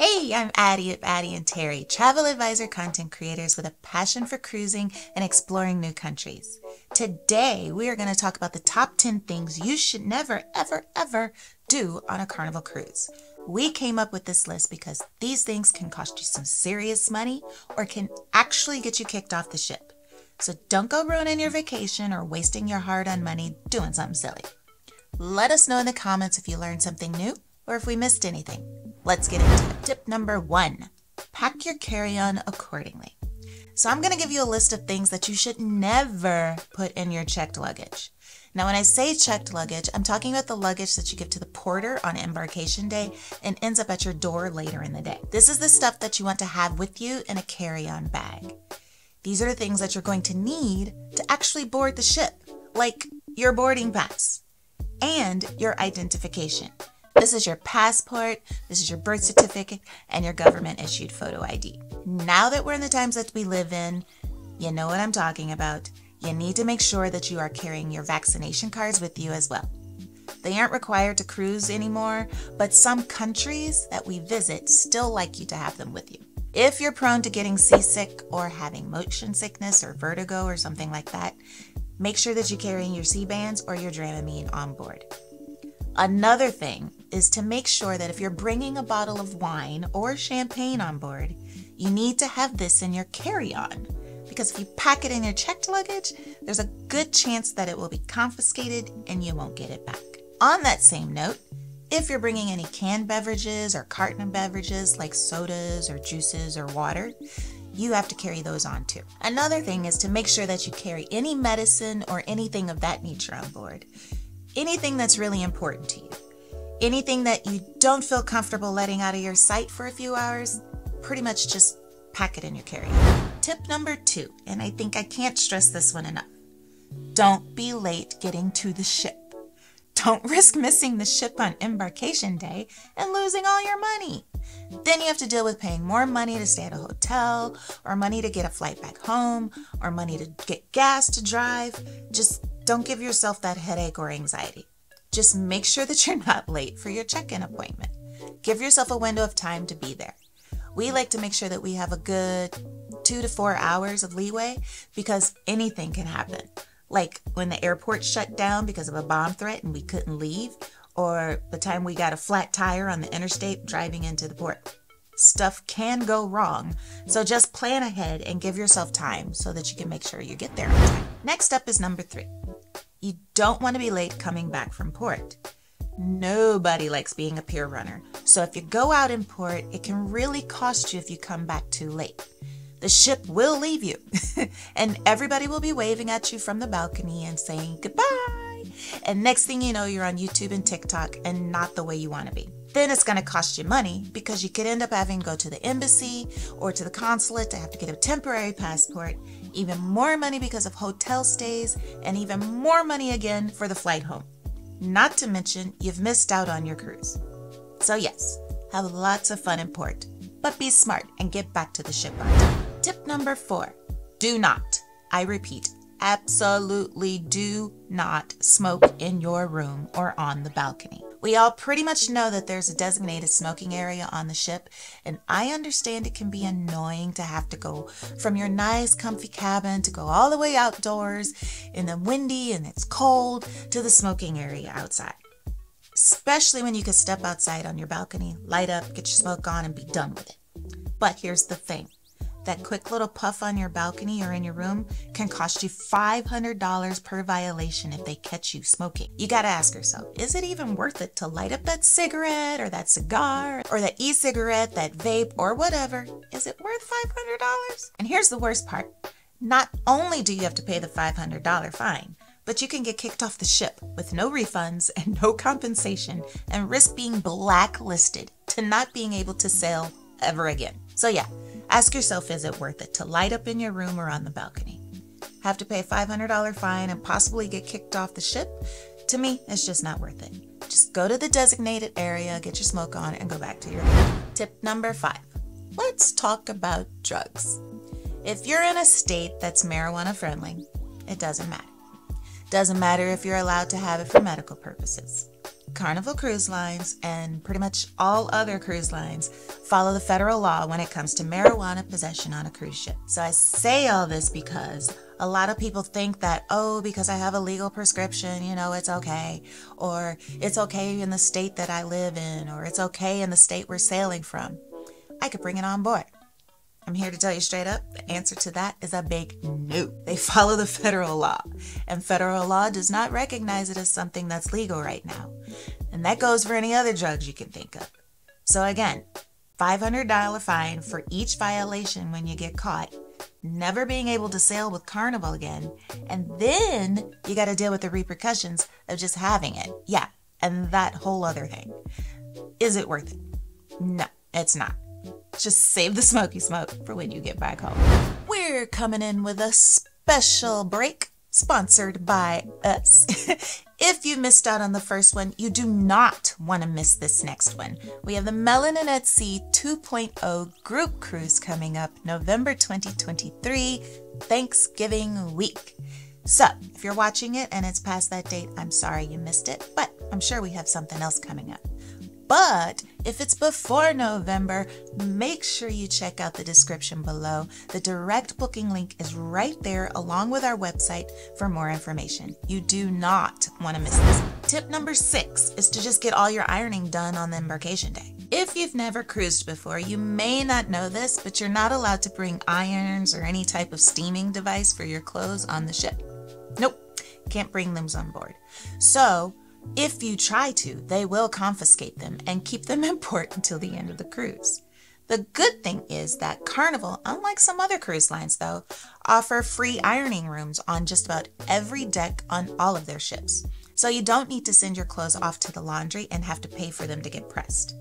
Hey, I'm Addy of Addy and Terry, travel advisor content creators with a passion for cruising and exploring new countries. Today, we are going to talk about the top 10 things you should never, ever do on a Carnival cruise. We came up with this list because these things can cost you some serious money or can actually get you kicked off the ship. So don't go ruining your vacation or wasting your hard-earned money doing something silly. Let us know in the comments if you learned something new or if we missed anything. Let's get into it. Tip number 1, pack your carry-on accordingly. So I'm going to give you a list of things that you should never put in your checked luggage. Now, when I say checked luggage, I'm talking about the luggage that you give to the porter on embarkation day and ends up at your door later in the day. This is the stuff that you want to have with you in a carry-on bag. These are the things that you're going to need to actually board the ship, like your boarding pass and your identification. This is your passport, this is your birth certificate, and your government-issued photo ID. Now that we're in the times that we live in, you know what I'm talking about. You need to make sure that you are carrying your vaccination cards with you as well. They aren't required to cruise anymore, but some countries that we visit still like you to have them with you. If you're prone to getting seasick or having motion sickness or vertigo or something like that, make sure that you're carrying your C-bands or your Dramamine on board. Another thing is to make sure that if you're bringing a bottle of wine or champagne on board, you need to have this in your carry-on. Because if you pack it in your checked luggage, there's a good chance that it will be confiscated and you won't get it back. On that same note, if you're bringing any canned beverages or carton beverages like sodas or juices or water, you have to carry those on too. Another thing is to make sure that you carry any medicine or anything of that nature on board. Anything that's really important to you. Anything that you don't feel comfortable letting out of your sight for a few hours, pretty much just pack it in your carry-on. Tip number 2, and I think I can't stress this one enough. Don't be late getting to the ship. Don't risk missing the ship on embarkation day and losing all your money. Then you have to deal with paying more money to stay at a hotel, or money to get a flight back home, or money to get gas to drive. Just don't give yourself that headache or anxiety. Just make sure that you're not late for your check-in appointment. Give yourself a window of time to be there. We like to make sure that we have a good 2 to 4 hours of leeway because anything can happen. Like when the airport shut down because of a bomb threat and we couldn't leave, or the time we got a flat tire on the interstate driving into the port. Stuff can go wrong, so just plan ahead and give yourself time so that you can make sure you get there on time. Next up is number 3. You don't want to be late coming back from port. Nobody likes being a pier runner, so if you go out in port, it can really cost you if you come back too late. The ship will leave you, and everybody will be waving at you from the balcony and saying goodbye. And next thing you know, you're on YouTube and TikTok and not the way you want to be. Then it's going to cost you money because you could end up having to go to the embassy or to the consulate to have to get a temporary passport, even more money because of hotel stays, and even more money again for the flight home. Not to mention, you've missed out on your cruise. So yes, have lots of fun in port, but be smart and get back to the ship on time. Tip number 4, do not, I repeat, absolutely do not smoke in your room or on the balcony. We all pretty much know that there's a designated smoking area on the ship, and I understand it can be annoying to have to go from your nice comfy cabin to go all the way outdoors in the windy and it's cold to the smoking area outside. Especially when you could step outside on your balcony, light up, get your smoke on, and be done with it. But here's the thing. That quick little puff on your balcony or in your room can cost you $500 per violation if they catch you smoking. You gotta ask yourself, is it even worth it to light up that cigarette or that cigar or that e-cigarette, that vape or whatever? Is it worth $500? And here's the worst part. Not only do you have to pay the $500 fine, but you can get kicked off the ship with no refunds and no compensation and risk being blacklisted to not being able to sail ever again. So yeah. Ask yourself, is it worth it to light up in your room or on the balcony? Have to pay a $500 fine and possibly get kicked off the ship? To me, it's just not worth it. Just go to the designated area, get your smoke on, and go back to your room. Tip number 5, let's talk about drugs. If you're in a state that's marijuana friendly, it doesn't matter. Doesn't matter if you're allowed to have it for medical purposes. Carnival Cruise Lines and pretty much all other cruise lines follow the federal law when it comes to marijuana possession on a cruise ship. So I say all this because a lot of people think that, oh, because I have a legal prescription, you know, it's okay. Or it's okay in the state that I live in, or it's okay in the state we're sailing from. I could bring it on board. I'm here to tell you straight up, the answer to that is a big no. They follow the federal law, and federal law does not recognize it as something that's legal right now. And that goes for any other drugs you can think of. So again, $500 fine for each violation when you get caught, never being able to sail with Carnival again, and then you got to deal with the repercussions of just having it. Yeah, and that whole other thing. Is it worth it? No, it's not. Just save the smoky smoke for when you get back home. We're coming in with a special break sponsored by us. If you missed out on the first one, you do not want to miss this next one. We have the Melanin at Sea 2.0 group cruise coming up November 2023, Thanksgiving week. So if you're watching it and it's past that date, I'm sorry you missed it, but I'm sure we have something else coming up. But if it's before November, make sure you check out the description below. The direct booking link is right there along with our website for more information. You do not want to miss this. Tip number 6 is to just get all your ironing done on the embarkation day. If you've never cruised before, you may not know this, but you're not allowed to bring irons or any type of steaming device for your clothes on the ship. Nope, can't bring them on board. So if you try to, they will confiscate them and keep them in port until the end of the cruise. The good thing is that Carnival, unlike some other cruise lines though, offer free ironing rooms on just about every deck on all of their ships. So you don't need to send your clothes off to the laundry and have to pay for them to get pressed.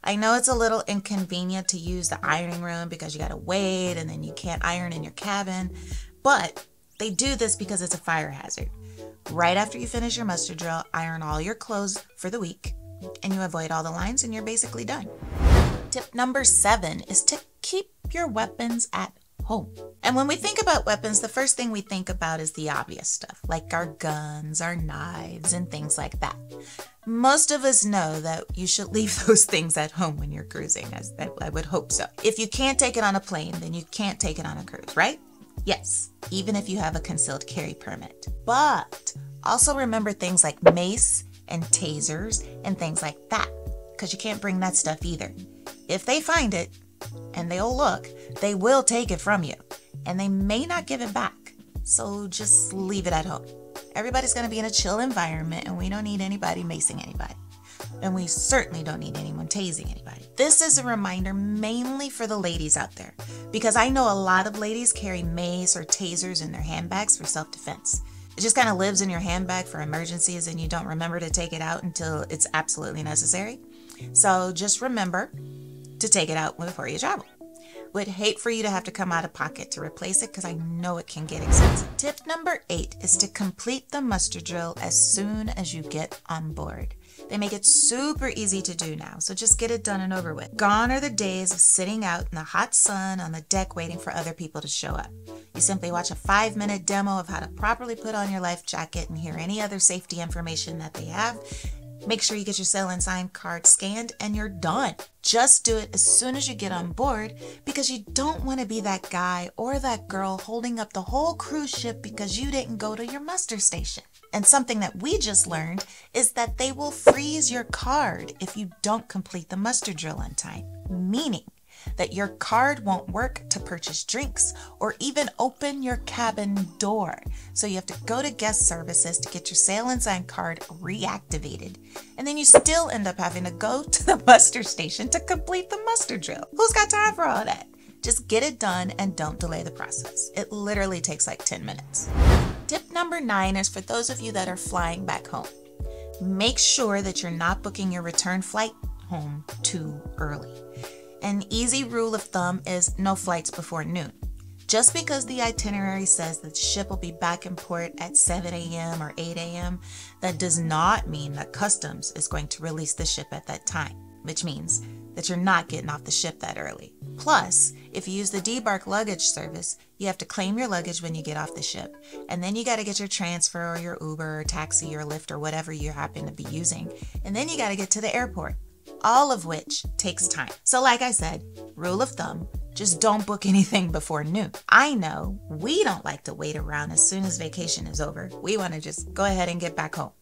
I know it's a little inconvenient to use the ironing room because you gotta wait and then you can't iron in your cabin, but they do this because it's a fire hazard. Right after you finish your muster drill, iron all your clothes for the week, and you avoid all the lines and you're basically done. Tip number 7 is to keep your weapons at home. And when we think about weapons, the first thing we think about is the obvious stuff, like our guns, our knives, and things like that. Most of us know that you should leave those things at home when you're cruising, I would hope so. If you can't take it on a plane, then you can't take it on a cruise, right? Yes, even if you have a concealed carry permit. But also remember things like mace and tasers and things like that, because you can't bring that stuff either. If they find it and they'll look, they will take it from you and they may not give it back. So just leave it at home. Everybody's going to be in a chill environment and we don't need anybody macing anybody. And we certainly don't need anyone tasing anybody. This is a reminder mainly for the ladies out there, because I know a lot of ladies carry mace or tasers in their handbags for self-defense. It just kind of lives in your handbag for emergencies and you don't remember to take it out until it's absolutely necessary. So just remember to take it out before you travel. Would hate for you to have to come out of pocket to replace it because I know it can get expensive. Tip number 8 is to complete the muster drill as soon as you get on board. They make it super easy to do now, so just get it done and over with. Gone are the days of sitting out in the hot sun on the deck waiting for other people to show up. You simply watch a 5-minute demo of how to properly put on your life jacket and hear any other safety information that they have. Make sure you get your sail and sign card scanned and you're done. Just do it as soon as you get on board because you don't want to be that guy or that girl holding up the whole cruise ship because you didn't go to your muster station. And something that we just learned is that they will freeze your card if you don't complete the muster drill on time, meaning that your card won't work to purchase drinks or even open your cabin door. So you have to go to guest services to get your sail and sign card reactivated. And then you still end up having to go to the muster station to complete the muster drill. Who's got time for all that? Just get it done and don't delay the process. It literally takes like 10 minutes. Tip number 9 is for those of you that are flying back home. Make sure that you're not booking your return flight home too early. An easy rule of thumb is no flights before noon. Just because the itinerary says that the ship will be back in port at 7 a.m. or 8 a.m., that does not mean that customs is going to release the ship at that time, which means that you're not getting off the ship that early. Plus, if you use the debark luggage service, you have to claim your luggage when you get off the ship. And then you got to get your transfer or your Uber or taxi or Lyft or whatever you happen to be using. And then you got to get to the airport, all of which takes time. So like I said, rule of thumb, just don't book anything before noon. I know we don't like to wait around as soon as vacation is over. We want to just go ahead and get back home.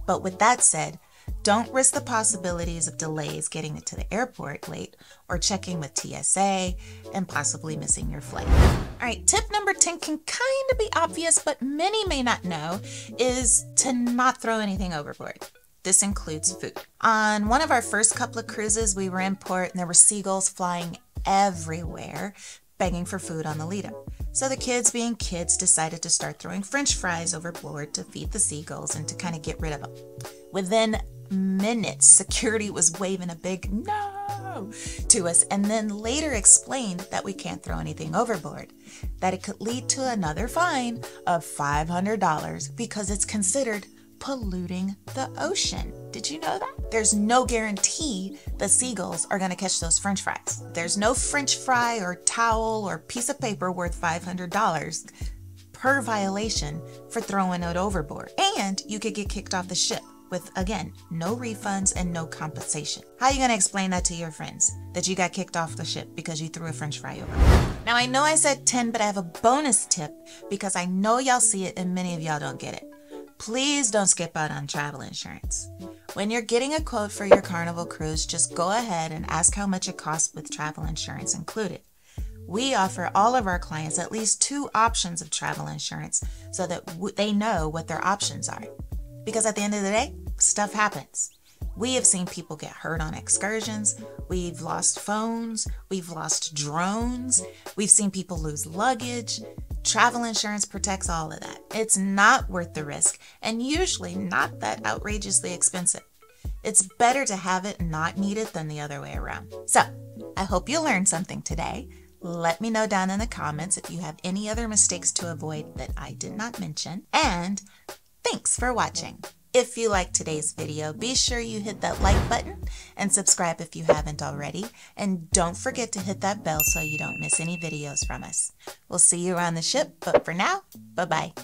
But with that said, don't risk the possibilities of delays getting to the airport late or checking with TSA and possibly missing your flight. All right, tip number 10 can kind of be obvious, but many may not know, is to not throw anything overboard. This includes food. On one of our first couple of cruises, we were in port and there were seagulls flying everywhere, begging for food on the lead-up. So the kids, being kids, decided to start throwing French fries overboard to feed the seagulls and to kind of get rid of them. Within minutes, security was waving a big no to us and then later explained that we can't throw anything overboard, that it could lead to another fine of $500 because it's considered polluting the ocean. Did you know that? There's no guarantee the seagulls are going to catch those French fries. There's no French fry or towel or piece of paper worth $500 per violation for throwing it overboard. And you could get kicked off the ship with, again, no refunds and no compensation. How are you going to explain that to your friends, that you got kicked off the ship because you threw a French fry over? Now, I know I said 10, but I have a bonus tip because I know y'all see it and many of y'all don't get it. Please don't skip out on travel insurance. When you're getting a quote for your Carnival cruise, just go ahead and ask how much it costs with travel insurance included. We offer all of our clients at least 2 options of travel insurance so that they know what their options are. Because at the end of the day, stuff happens. We have seen people get hurt on excursions. We've lost phones. We've lost drones. We've seen people lose luggage. Travel insurance protects all of that. It's not worth the risk and usually not that outrageously expensive. It's better to have it and not need it than the other way around. So, I hope you learned something today. Let me know down in the comments if you have any other mistakes to avoid that I did not mention. And thanks for watching. If you liked today's video, be sure you hit that like button and subscribe if you haven't already. And don't forget to hit that bell so you don't miss any videos from us. We'll see you around the ship, but for now, bye-bye.